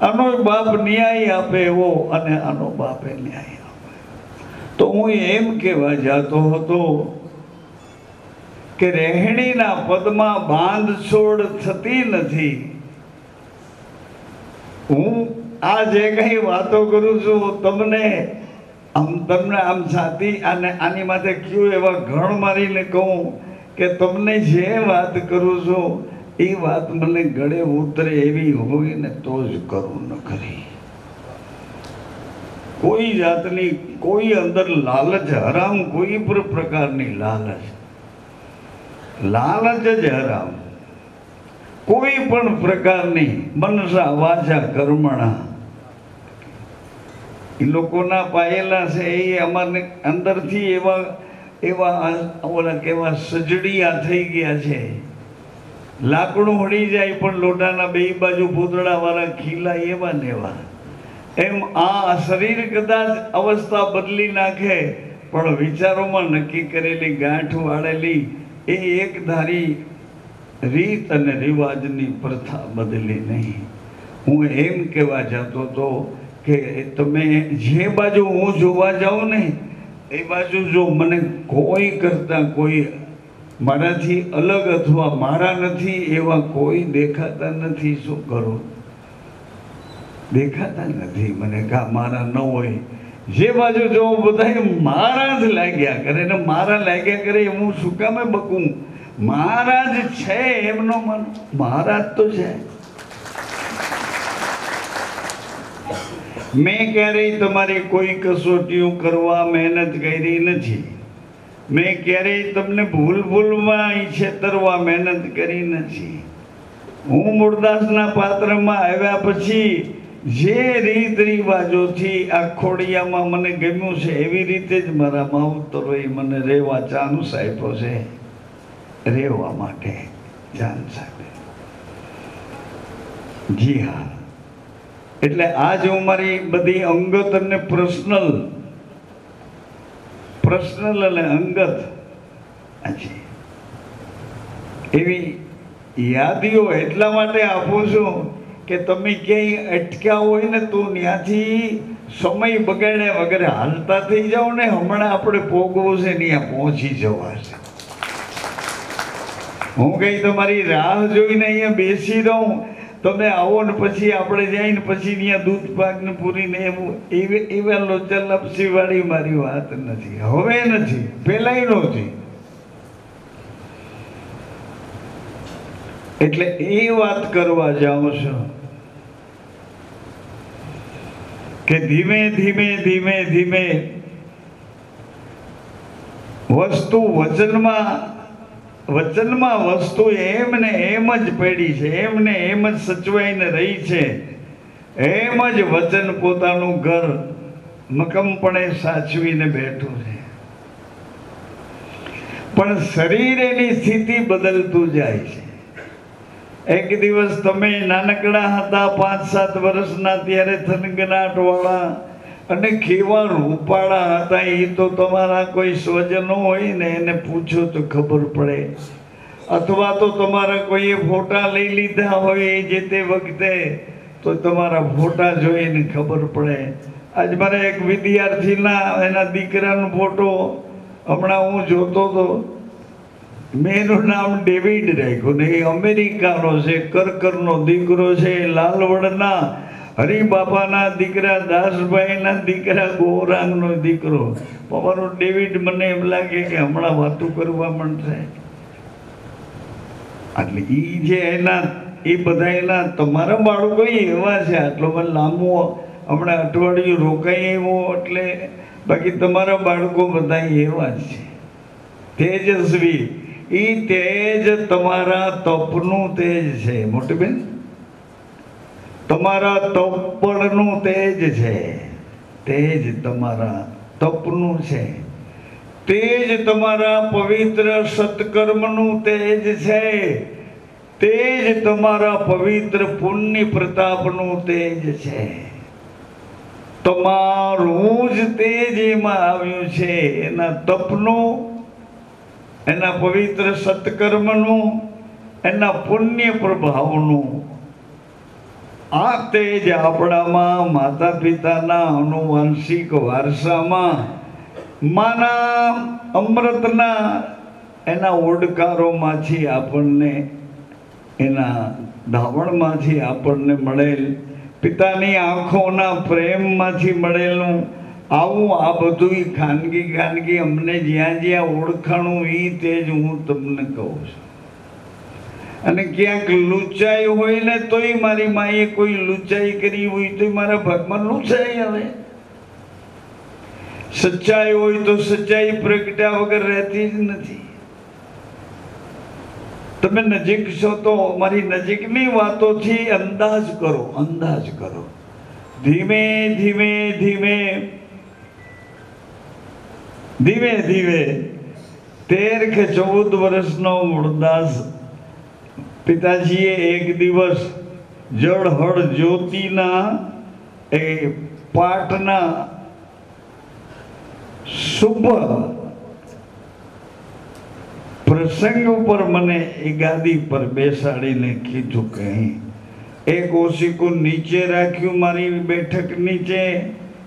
આનો બાપ ન્યાય આપે એવો અને આનો બાપે ન્યાય આપે. તો હું એમ કહેવા જતો હતો કે રહેણીના પદમાં બાંધછોડ થતી નથી. હું આ જે કઈ વાતો કરું છું તમને આમ સાથી અને આની માટે કયું એવા ઘણ મારીને કહું કે તમને જે વાત કરું છું એ વાત મને ગળે ઉતરે એવી હોય ને તો જ કરું, ન કરી કોઈ જાતની કોઈ અંદર લાલચ હરામ, કોઈ પણ પ્રકારની લાલચ જ હરામ, કોઈ પણ પ્રકારની મનસા વાચા કર્મણા એ લોકોના પાયેલા છે. એ અમારે અંદરથી એવા ઓલા કેવા સજડિયા થઈ ગયા છે. લાકડું હળી જાય પણ લોટાના બે બાજુ પૂતળા વાળા ખીલા એવા ને એવા. એમ આ શરીર કદાચ અવસ્થા બદલી નાખે પણ વિચારોમાં નક્કી કરેલી ગાંઠ વાળેલી એ એક ધારી રીત અને રિવાજની પ્રથા બદલી નહીં. હું એમ કહેવા જતો હતો કે તમે જે બાજુ હું જોવા જાઉં ને એ બાજુ જો મને કોઈ કરતા કોઈ મારાથી અલગ અથવા મારા નથી એવા કોઈ દેખાતા નથી. શું કરું? દેખાતા નથી મને. કા મારા ન હોય જે બાજુ જો બધા મારા જ લાગ્યા કરે ને મારા લાગ્યા કરે હું શું કામે બકું? મારા જ છે એમનો મન મહારાજ તો છે. મેં ક્યારેય તમારી કોઈ કસોટીઓ કરવા મહેનત કરી નથી. મેં ક્યારેય તમને ભૂલમાં છેતરવા મહેનત કરી નથી. હું મૂળદાસના પાત્રમાં આવ્યા પછી જે રીત રિવાજોથી આ ખોડિયામાં મને ગમ્યું છે એવી રીતે જ મારા માવતરોએ મને રહેવા ચાન્સ આપ્યો છે. રહેવા માટે ચાન્સ આપ્યો. જી હા, એટલે આજ હું મારી બધી અંગત અને પર્સનલ અને અંગત એવી યાદીઓ એટલા માટે આપું છું કે તમે ક્યાંય અટક્યા હોય ને તો ત્યાંથી સમય બગાડ્યા વગર હાલતા થઈ જાઓ ને. હમણાં આપણે પોગવું છે ત્યાં પહોંચી જવાશે. હું કઈ તમારી રાહ જોઈને અહીંયા બેસી રહું, તમે આવો ને પછી આપણે જઈને પછી ત્યાં દૂધ પાક ને પૂરી ને એવું એવા લોચા લપસી વાળી મારી વાત નથી. હવે નથી, પેલાય નહોતી. એટલે એ વાત કરવા જાઉં છું કે ધીમે ધીમે વસ્તુ વચનમાં વસ્તુ એમને એમ જ પડી છે, એમને એમ જ સચવાઈને રહી છે. એમ જ વચન પોતાનું ઘર મકમપણે સાચવીને બેઠું છે. પણ શરીર એની સ્થિતિ બદલતું જાય છે. એક દિવસ તમે નાનકડા હતા 5-7 વર્ષના ત્યારે થનગનાટ વાળા અને કેવા રૂપાળા હતા એ તો તમારા કોઈ સ્વજનો હોય ને એને પૂછો તો ખબર પડે, અથવા તો તમારા કોઈએ ફોટા લઈ લીધા હોય જે તે વખતે તો તમારા ફોટા જોઈને ખબર પડે. આજ મારે એક વિદ્યાર્થીના એના દીકરાનો ફોટો હમણાં હું જોતો હતો. મેં એનું નામ ડેવિડ રાખ્યું ને એ અમેરિકાનો છે, કરકરનો દીકરો છે, લાલવડના હરિબાપાના દીકરા, દાસભાઈના દીકરા, ગોરાંગનો દીકરો. પપ્પાનો ડેવિડ મને એમ લાગે કે હમણાં વાતું કરવા માંડશે. એટલે એ જે એના એ બધા એના તમારા બાળકો એવા છે. આટલો મને લાંબો હમણાં અઠવાડિયું રોકાય એવો એટલે બાકી તમારા બાળકો બધા એવા જ છે. તેજસ્વી એ તેજ તમારા તપનું તેજ છે મોટી બેન, તમારા તપનું તેજ છે. તેજ તમારા તપનું છે. તેજ તમારા પવિત્ર સત્કર્મનું તેજ છે. તેજ તમારા પવિત્ર પુણ્ય પ્રતાપનું તેજ છે. તમારું જ તેજ એમાં આવ્યું છે. એના તપનું, એના પવિત્ર સત્કર્મનું, એના પુણ્ય પ્રભાવનું. આ તેજ આપણામાં માતા પિતાના આનુવંશિક વારસામાં માના અમૃતના એના ઓડકારોમાંથી આપણને, એના ધાવણમાંથી આપણને મળેલ, પિતાની આંખોના પ્રેમમાંથી મળેલું આવું આ બધું ખાનગી અમને જ્યાં જ્યાં ઓળખાણું એ તેજ હું તમને કહું છું. અને ક્યાંક લૂંચાઈ હોય ને તોય મારી માએ કોઈ લૂંચાઈ કરી હોય તો મારા ભાગમાં લૂંચાઈ આવે. સચ્ચાઈ હોય તો સચ્ચાઈ પ્રગટ્યા વગર રહેતી જ નથી. તમે નજીક છો તો મારી નજીકની વાતોથી અંદાજ કરો, અંદાજ કરો. ધીમે ધીમે ધીમે ધીમે ધીમે 13 કે 14 વર્ષનો મૂળદાસ પિતાજીએ એક દિવસ જળહળ જ્યોતિના એ પાઠના શુભ પ્રસંગ ઉપર મને એ ગાદી પર બેસાડીને કીધું કે એક ઓશિકું નીચે રાખ્યું મારી બેઠક નીચે,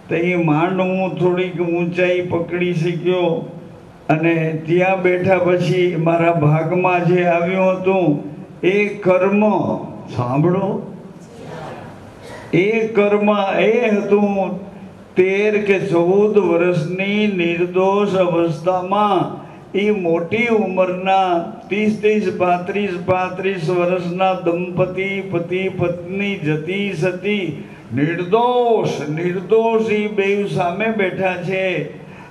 તો એ માંડ હું થોડીક ઊંચાઈ પકડી શક્યો. અને ત્યાં બેઠા પછી મારા ભાગમાં જે આવ્યું હતું એ કર્મ સાંભળો, એ કર્મ એ હતું 13 કે 14 વર્ષની નિર્દોષ અવસ્થામાં એ મોટી ઉંમરના 30 35 વર્ષના દંપતી પતિ પત્ની જતી સતી નિર્દોષ એ બેઉ સામે બેઠા છે.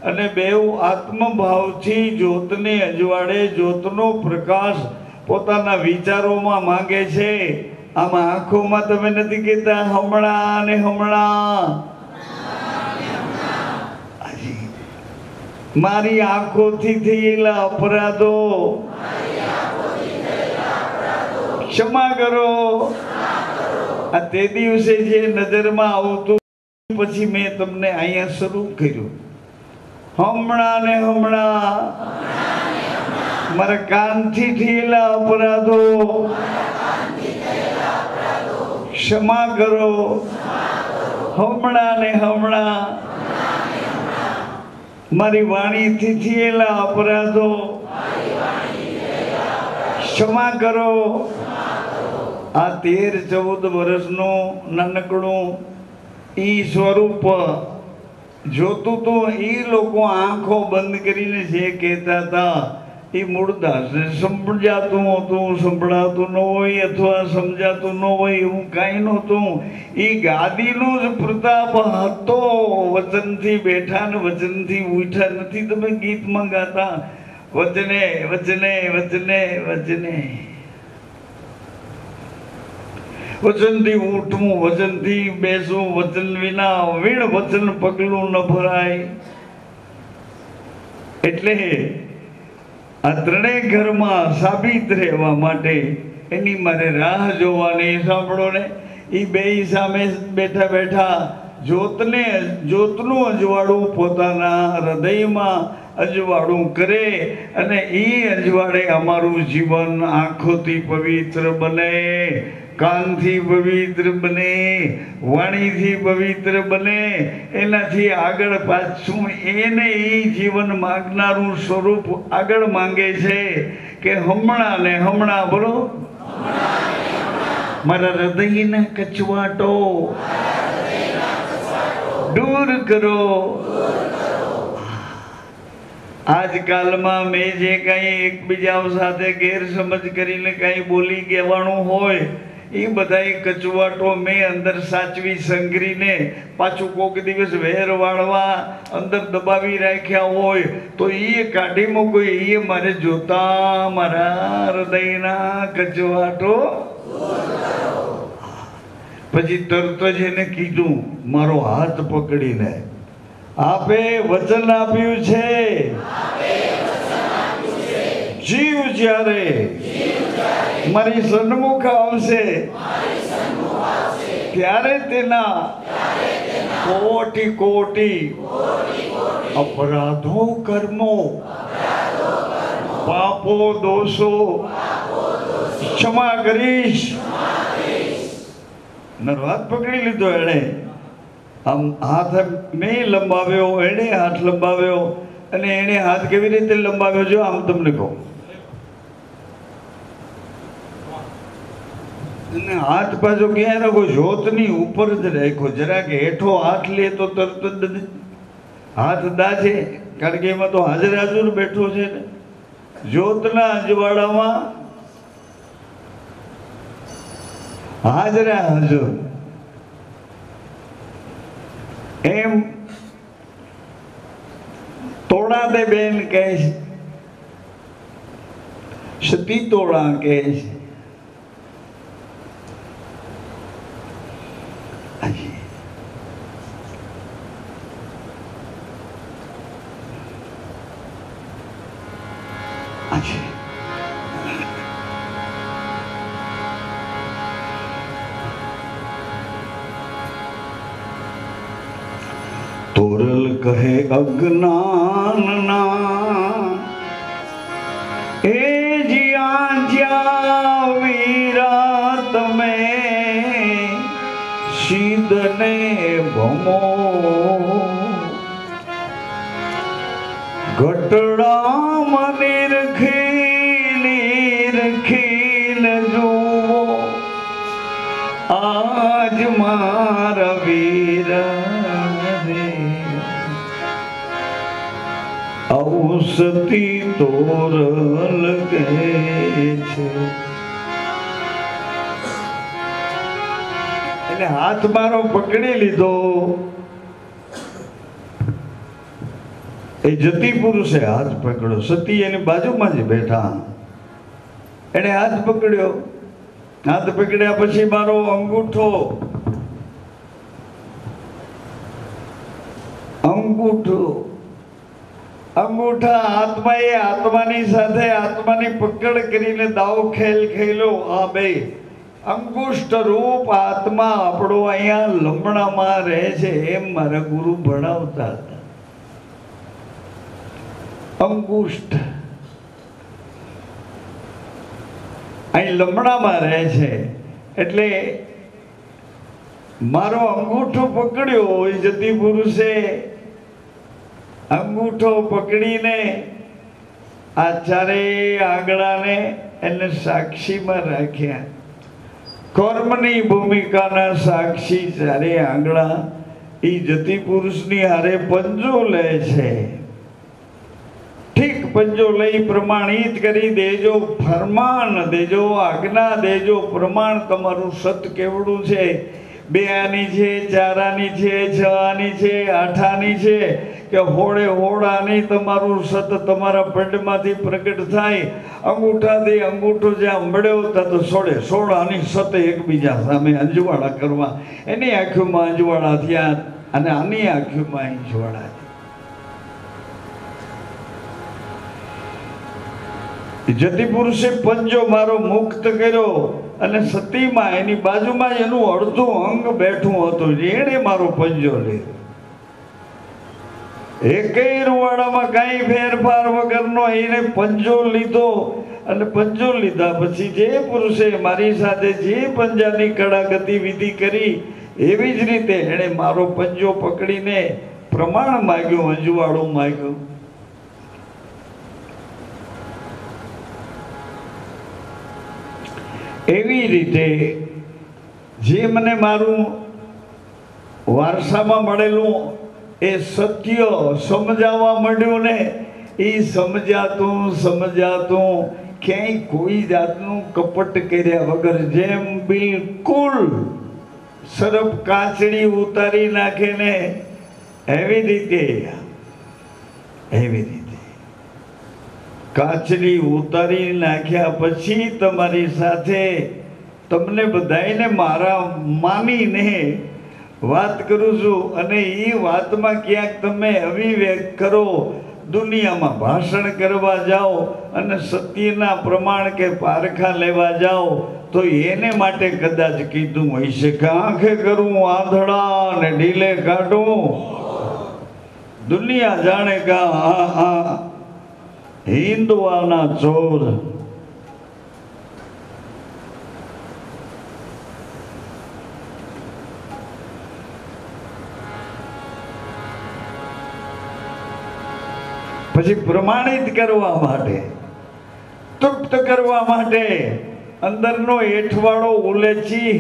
અને બેઉ આત્મભાવથી જ્યોતને અજવાળે જ્યોતનો પ્રકાશ પોતાના વિચારોમાં માંગે છે. આમાં આંખોમાં તમે નથી કહેતા હમણાં ને હમણાં, મારી આંખોથી થયેલા અપરાધો ક્ષમા કરો. આ તે દિવસે જે નજરમાં આવતું પછી મેં તમને અહીંયા શરૂ કર્યું. હમણાં ને હમણાં મારા કાનથી થયેલા અપરાધો ક્ષમા કરો. હમણાં ને હમણાં મારી વાણીથી થયેલા અપરાધો ક્ષમા કરો. આ 13-14 વર્ષનું નાનકડું ઈ સ્વરૂપ જોતું તું. એ લોકો આંખો બંધ કરીને જે કહેતા હતા એ મૂળદાસને સમજાતું હતું, સંભળાતું ન હોય અથવા સમજાતું ન હોય એવું કાંઈ નહોતું. એ ગાદીનો જ પ્રતાપ હતો. વચનથી બેઠા ને વચનથી ઉઠ્યા નથી. તમે ગીતમાં ગાતા વચને વચને વચને વચને, વચનથી ઉઠવું, વચનથી બેસવું, વચન વિના વીણ વચન પગલું ન ભરાય. એટલે આ ત્રણેય ઘરમાં સાબિત રહેવા માટે એની મારે રાહ જોવાની. સાંભળો ને, એ બે સામે બેઠા બેઠા જ્યોતનું અજવાળું પોતાના હૃદયમાં અજવાળું કરે. અને એ અજવાળે અમારું જીવન આંખોથી પવિત્ર બને, કાનથી પવિત્ર બને, વાણીથી પવિત્ર બને. એનાથી આગળ પાછું એને એ જીવન માગનારું સ્વરૂપ આગળ માંગે છે કે હમણાં ને હમણાં બોલો, મારા હૃદયના કચવાટો દૂર કરો. આજકાલમાં મેં જે કંઈ એકબીજા સાથે ગેરસમજ કરીને કંઈ બોલી કહેવાનું હોય એ બધા કચવાટો મેં અંદર સાચવી સંઘરીને પાછું કોક દિવસ વેર વાળવા અંદર દબાવી રાખ્યા હોય તો એ કાઢી મૂકો. એ મારે જોતા મારા હૃદયના કચવાટો. પછી તરત જ એને કીધું મારો હાથ પકડીને, આપે વચન આપ્યું છે જીવ જ્યારે મારી સન્મુખ આવશે ત્યારે તેના કોટી કોટી અપરાધો કર્મો પાપો દોષો ક્ષમા કરીશ. મારો હાથ પકડી લીધો એણે, આમ હાથ મેં લંબાવ્યો, એણે હાથ લંબાવ્યો, અને એણે હાથ કેવી રીતે લંબાવ્યો જો આમ તમને કહું, અને હાથ પાછો ક્યાં રાખો, જોતની ઉપર જ રાખ્યો. જરાક હેઠો હાથ લે તો તરત જ હાથ દાજે, કારણ કે એમાં તો હાજર હાજર બેઠો છે ને. જોતના અજવાળામાં હાજરા હાજર એમ તોડા દે બેન કહે છે, સતી તોડા કહે છે. તોરલ કહે અજ્ઞાનના એ જ્યાં જ્યાં વીરા તમે શીદને ભમો, ઘટડામાં નિરખીને જુઓ આજ મારા વીરા ઔષધી તોરલ કહે છે. એટલે હાથ મારો પકડી લીધો. એ જતી પુરુષે હાથ પકડ્યો, સતી એની બાજુમાં જ બેઠા, એને હાથ પકડ્યો. હાથ પકડ્યા પછી મારો અંગૂઠા આત્માએ આત્માની સાથે આત્માની પકડ કરીને દાવ ખેલ ખેલો. આ બે અંગુષ્ઠ રૂપ આત્મા આપણો અહીંયા લમણામાં રહે છે, એમ મારા ગુરુ ભણાવતા હતા. અંગુષ્ઠ અહીં લમણામાં રહે છે, એટલે મારો અંગૂઠો પકડ્યો. એ જતી પુરુષે અંગૂઠો પકડીને આ ચારે આંગળાને એને સાક્ષીમાં રાખ્યા. કર્મની ભૂમિકાના સાક્ષી ચારે આંગળા એ જતી પુરુષની હારે પંજો લે છે. ઠીક પંજો લઈ પ્રમાણિત કરી દેજો, ફરમાન દેજો, આજ્ઞા દેજો. પ્રમાણ તમારું સત કેવડું છે? 2 આની છે, 4 આની છે, 6 આની છે, 8 આની છે, કે હોળે હોળાની તમારું સત તમારા પંડમાંથી પ્રગટ થાય. અંગૂઠાથી અંગૂઠો જ્યાં મળ્યો ત્યાં તો 16 આની સત એકબીજા સામે અંજવાળા કરવા. એની આંખોમાં અંજવાળા થયા અને આની આંખોમાં અંજવાળા થયા. જતી પુરુષે પંજો મારો મુક્ત કર્યો અને સતીમાં એની બાજુમાં એનું અડધું અંગ બેઠું હતું, એણે મારો પંજો લીધો. એકેય રૂવાડામાં કાંઈ ફેરફાર વગરનો એને પંજો લીધો. અને પંજો લીધા પછી જે પુરુષે મારી સાથે જે પંજાની કળા ગતિવિધિ કરી એવી જ રીતે એણે મારો પંજો પકડીને પ્રમાણ માગ્યું, અંજવાળું માગ્યું. એવી રીતે જે મને મારું વારસામાં મળેલું એ સત્ય સમજાવવા માંડ્યું ને, એ સમજાતું ક્યાંય કોઈ જાતનું કપટ કર્યા વગર, જેમ બિલકુલ સરફ કાચડી ઉતારી નાખે ને એવી રીતે કાચડી ઉતારી નાખ્યા પછી તમારી સાથે તમને બધાને મારા માનીને વાત કરું છું. અને એ વાતમાં ક્યાંક તમે અવિવેક કરો, દુનિયામાં ભાષણ કરવા જાઓ અને સત્યના પ્રમાણ કે પારખા લેવા જાઓ તો એને માટે કદાચ કીધું હોય છે કે આંખે કરું આંધળા ને ઢીલે કાઢું. દુનિયા જાણે કે આ હિન્દુઆના ચોર. પછી પ્રમાણિત કરવા માટે, તૃપ્ત કરવા માટે અંદરનો એઠવાડો ઉલેચી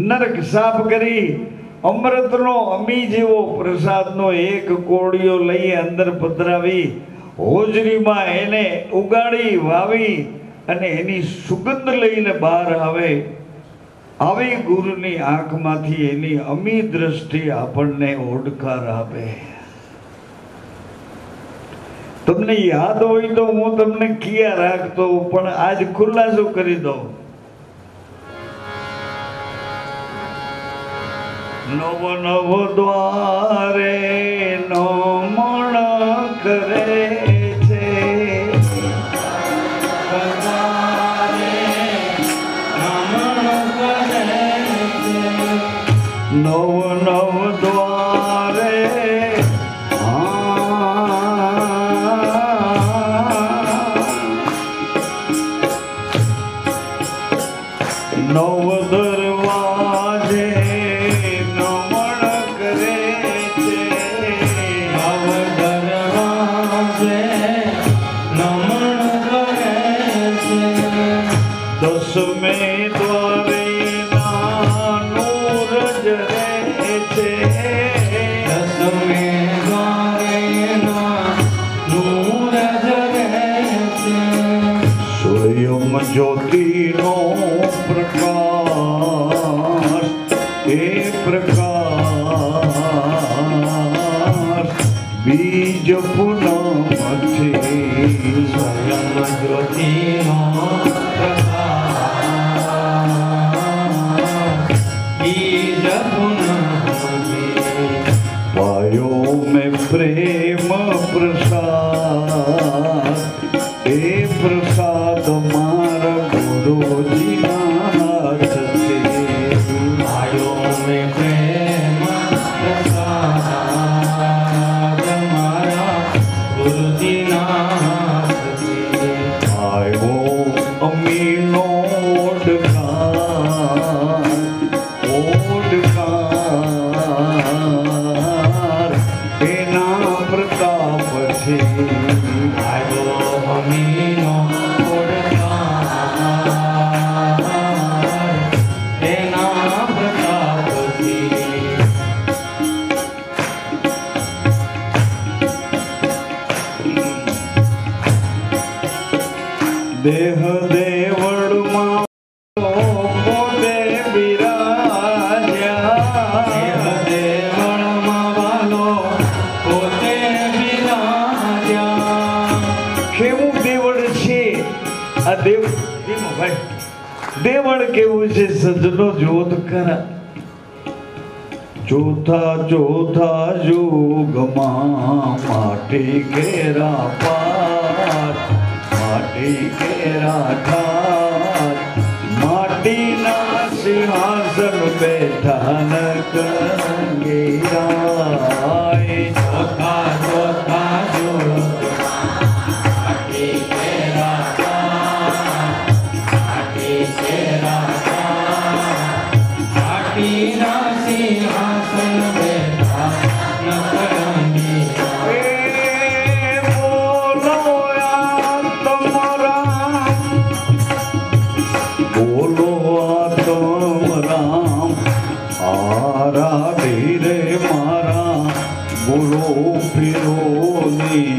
નરક સાફ કરી અમૃતનો અમી જેવો પ્રસાદનો એક કોળિયો લઈ અંદર પધરાવી હોજરીમાં એને ઉગાડી વાવી અને એની સુગંધ લઈને બહાર આવે, આવી ગુરુની આંખમાંથી એની અમી દ્રષ્ટિ આપણને ઓડકાર આપે. તમને યાદ હોય તો હું તમને કિયા રાખતો, પણ આજ ખુલાસો કરી દઉં. નવ નવ દ્વારે નમણ કરે છે, નવ નવ દ્વારે નવ દરવાજે નમણ કરે છે, નવ દરવાજે નમણ કરે છે, દસમે દ્વારે નૂર જરે છે, દસમે દ્વારે નૂર જરે છે, સ્વયં જ્યોતિનો પ્રકાશ એ પ્રકાશ બીજ પૂનમથી, સ્વયં જ્યોતિનો પ્રકાશ બીજ પૂનમથી, પાયો મેં પ્રેમ પ્રસાદ એ પ્રસાદ મારા ગુરુજીના હાથ છે, આયો મેં પ્રેમ પ્રસાદ મારા ગુરુજીના હાથથી, આવ્યો અમીનો ઓડકાર એના પ્રતાપ છે, આયો અમીનો ઓડકાર એના પ્રતાપથી, દેહ દેવળમાં પોતે બિરાજ્યા, દેહ દેવળમાં વાલો પોતે બિરાજ્યા, કેવું દેવળ છે આ દેવ, કેમ ભાઈ દેવળ કેવું છે સજનો જોત ખરા. ચોથા ચોથા યુગમાં માટી ઘેરા પાર, માટી ઘેરા ઠાર, માટીના સિંહાસન બેઠા ન કંગેરાય, ચોથા ચોથા માટી કેરા માટી કેરા માટીના સિંહાસન બેઠા નકરંગી, એ બોલો આત્મરામ, બોલો આત્મરામ, આરાધી રે મારા બોલો પીરોની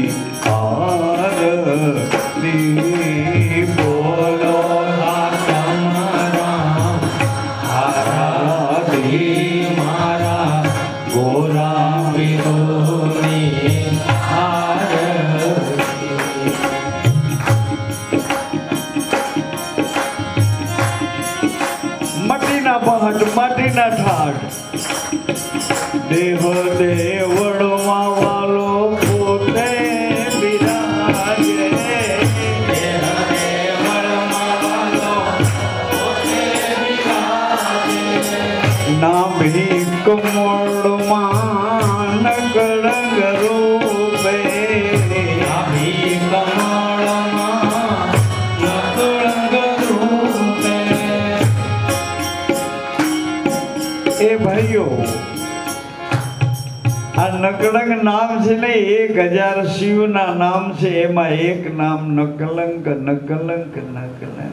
આરતી, બોલો આત્મરામ આરાધી મારા ગોરા વિરોની આરતી, માટીના પહાડ માટીના ઠાઠ, દેવ દેવળમાં વાલો પોતે બિરાજે, દેહ દેવળમાં વાલો પોતે બિરાજે, નાભી કમળમાં નકળંગ રૂપે, નાભી કમળમાં નકળંગ રૂપે, એ ભાઈઓ આ નકલંક નામ છે ને 1000 શિવના નામ છે, એમાં એક નામ નકલંક નકલંક નકલંક.